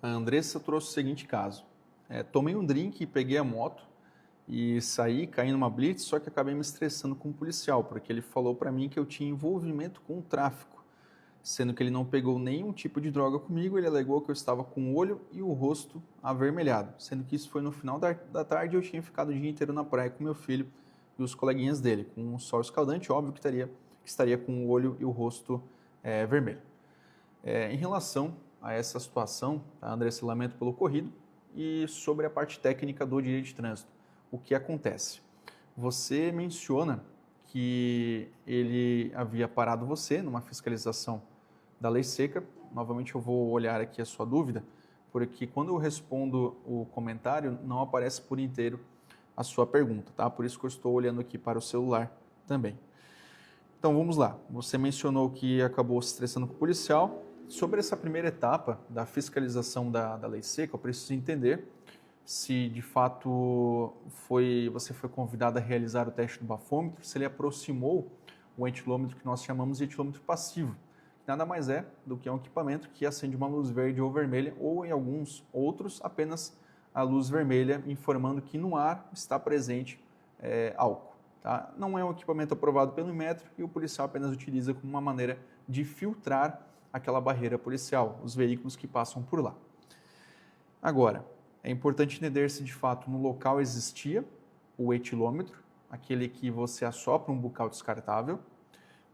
A Andressa trouxe o seguinte caso. Tomei um drink e peguei a moto e saí, caí numa blitz, só que acabei me estressando com o policial, porque ele falou para mim que eu tinha envolvimento com o tráfico, sendo que ele não pegou nenhum tipo de droga comigo, ele alegou que eu estava com o olho e o rosto avermelhado, sendo que isso foi no final da tarde e eu tinha ficado o dia inteiro na praia com meu filho e os coleguinhas dele, com um sol escaldante, óbvio que estaria com o olho e o rosto vermelho. Em relação a essa situação, tá, Andressa, lamento pelo ocorrido, e sobre a parte técnica do direito de trânsito, o que acontece? Você menciona que ele havia parado você numa fiscalização da lei seca. Novamente eu vou olhar aqui a sua dúvida, porque quando eu respondo o comentário, não aparece por inteiro a sua pergunta, tá? Por isso que eu estou olhando aqui para o celular também. Então vamos lá, você mencionou que acabou se estressando com o policial. Sobre essa primeira etapa da fiscalização da lei seca, eu preciso entender se de fato você foi convidado a realizar o teste do bafômetro, se ele aproximou o etilômetro que nós chamamos de etilômetro passivo. Nada mais é do que um equipamento que acende uma luz verde ou vermelha, ou em alguns outros apenas a luz vermelha, informando que no ar está presente álcool. Tá? Não é um equipamento aprovado pelo Inmetro e o policial apenas utiliza como uma maneira de filtrar aquela barreira policial, os veículos que passam por lá. Agora, é importante entender se de fato no local existia o etilômetro, aquele que você assopra um bucal descartável.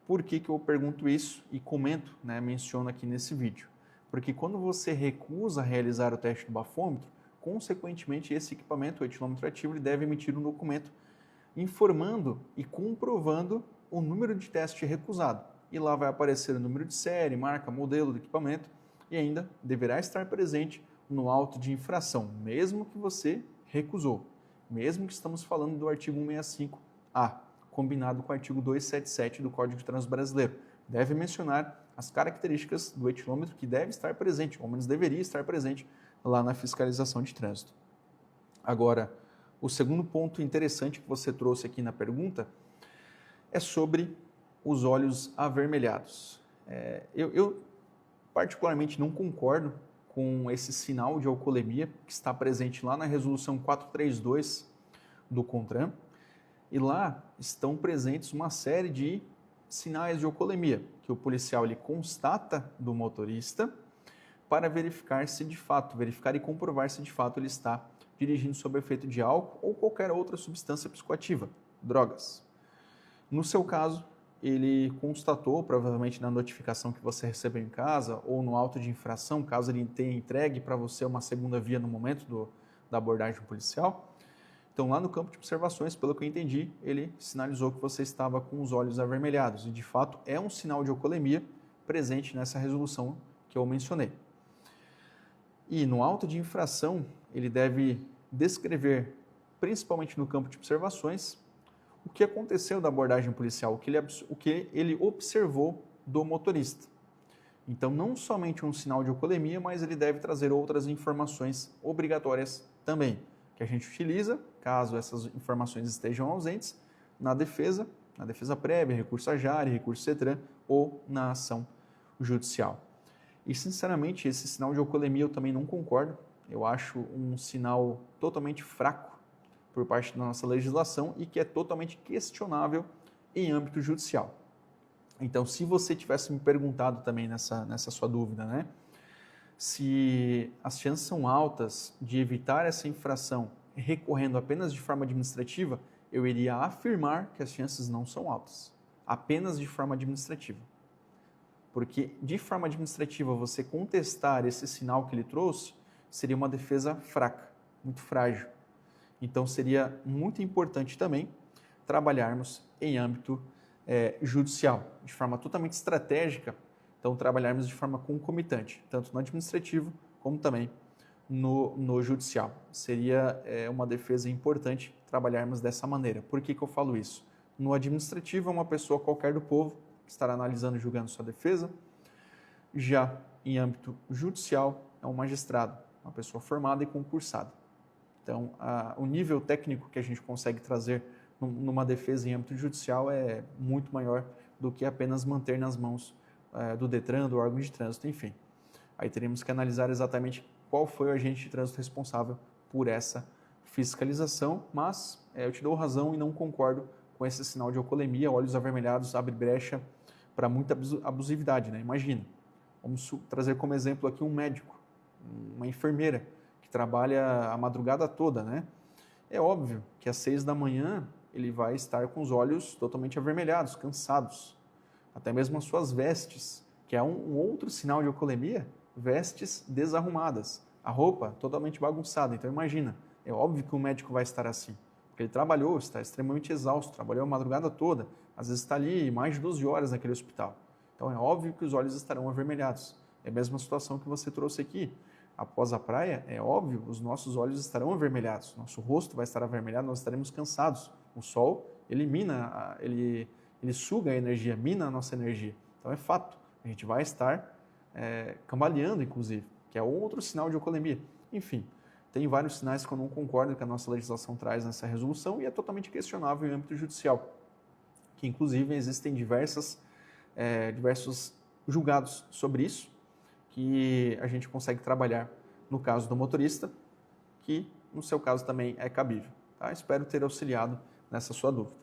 Por que eu pergunto isso e comento, menciono aqui nesse vídeo? Porque quando você recusa realizar o teste do bafômetro, consequentemente esse equipamento, o etilômetro ativo, ele deve emitir um documento informando e comprovando o número de teste recusado. E lá vai aparecer o número de série, marca, modelo do equipamento e ainda deverá estar presente no auto de infração, mesmo que você recusou, mesmo que estamos falando do artigo 165A, combinado com o artigo 277 do Código de Trânsito Brasileiro. Deve mencionar as características do etilômetro que deve estar presente, ou ao menos deveria estar presente lá na fiscalização de trânsito. Agora, o segundo ponto interessante que você trouxe aqui na pergunta é sobre os olhos avermelhados. Eu particularmente não concordo com esse sinal de alcoolemia que está presente lá na resolução 432 do CONTRAN, e lá estão presentes uma série de sinais de alcoolemia que o policial ele constata do motorista para verificar e comprovar se de fato ele está dirigindo sob efeito de álcool ou qualquer outra substância psicoativa, drogas. No seu caso, ele constatou, provavelmente na notificação que você recebeu em casa ou no auto de infração, caso ele tenha entregue para você uma segunda via no momento da abordagem policial. Então, lá no campo de observações, pelo que eu entendi, ele sinalizou que você estava com os olhos avermelhados e, de fato, é um sinal de alcoolemia presente nessa resolução que eu mencionei. E no auto de infração, ele deve descrever, principalmente no campo de observações, o que aconteceu da abordagem policial, o que ele observou do motorista. Então, não somente um sinal de alcoolemia, mas ele deve trazer outras informações obrigatórias também, que a gente utiliza, caso essas informações estejam ausentes, na defesa prévia, recurso à JARE, recurso CETRAN ou na ação judicial. E, sinceramente, esse sinal de alcoolemia eu também não concordo. Eu acho um sinal totalmente fraco por parte da nossa legislação e que é totalmente questionável em âmbito judicial. Então, se você tivesse me perguntado também nessa sua dúvida, se as chances são altas de evitar essa infração recorrendo apenas de forma administrativa, eu iria afirmar que as chances não são altas, apenas de forma administrativa. Porque de forma administrativa você contestar esse sinal que ele trouxe seria uma defesa fraca, muito frágil. Então, seria muito importante também trabalharmos em âmbito judicial, de forma totalmente estratégica, então trabalharmos de forma concomitante, tanto no administrativo como também no judicial. Seria uma defesa importante trabalharmos dessa maneira. Por que eu falo isso? No administrativo, é uma pessoa qualquer do povo que estará analisando e julgando sua defesa. Já em âmbito judicial, é um magistrado, uma pessoa formada e concursada. Então, o nível técnico que a gente consegue trazer numa defesa em âmbito judicial é muito maior do que apenas manter nas mãos do DETRAN, do órgão de trânsito, enfim. Aí teríamos que analisar exatamente qual foi o agente de trânsito responsável por essa fiscalização, mas eu te dou razão e não concordo com esse sinal de alcoolemia. Olhos avermelhados abre brecha para muita abusividade, né? Imagina, vamos trazer como exemplo aqui um médico, uma enfermeira que trabalha a madrugada toda, né? É óbvio que às 6 da manhã ele vai estar com os olhos totalmente avermelhados, cansados. Até mesmo as suas vestes, que é um outro sinal de alcoolemia, vestes desarrumadas, a roupa totalmente bagunçada. Então imagina, é óbvio que o médico vai estar assim, porque ele trabalhou, está extremamente exausto, trabalhou a madrugada toda, às vezes está ali mais de 12 horas naquele hospital. Então é óbvio que os olhos estarão avermelhados. É a mesma situação que você trouxe aqui. Após a praia, é óbvio, os nossos olhos estarão avermelhados, nosso rosto vai estar avermelhado, nós estaremos cansados. O sol elimina, ele suga a energia, mina a nossa energia. Então é fato, a gente vai estar cambaleando, inclusive, que é outro sinal de alcoolemia. Enfim, tem vários sinais que eu não concordo que a nossa legislação traz nessa resolução e é totalmente questionável em âmbito judicial, que inclusive existem diversos julgados sobre isso, que a gente consegue trabalhar no caso do motorista, que no seu caso também é cabível. Tá? Espero ter auxiliado nessa sua dúvida.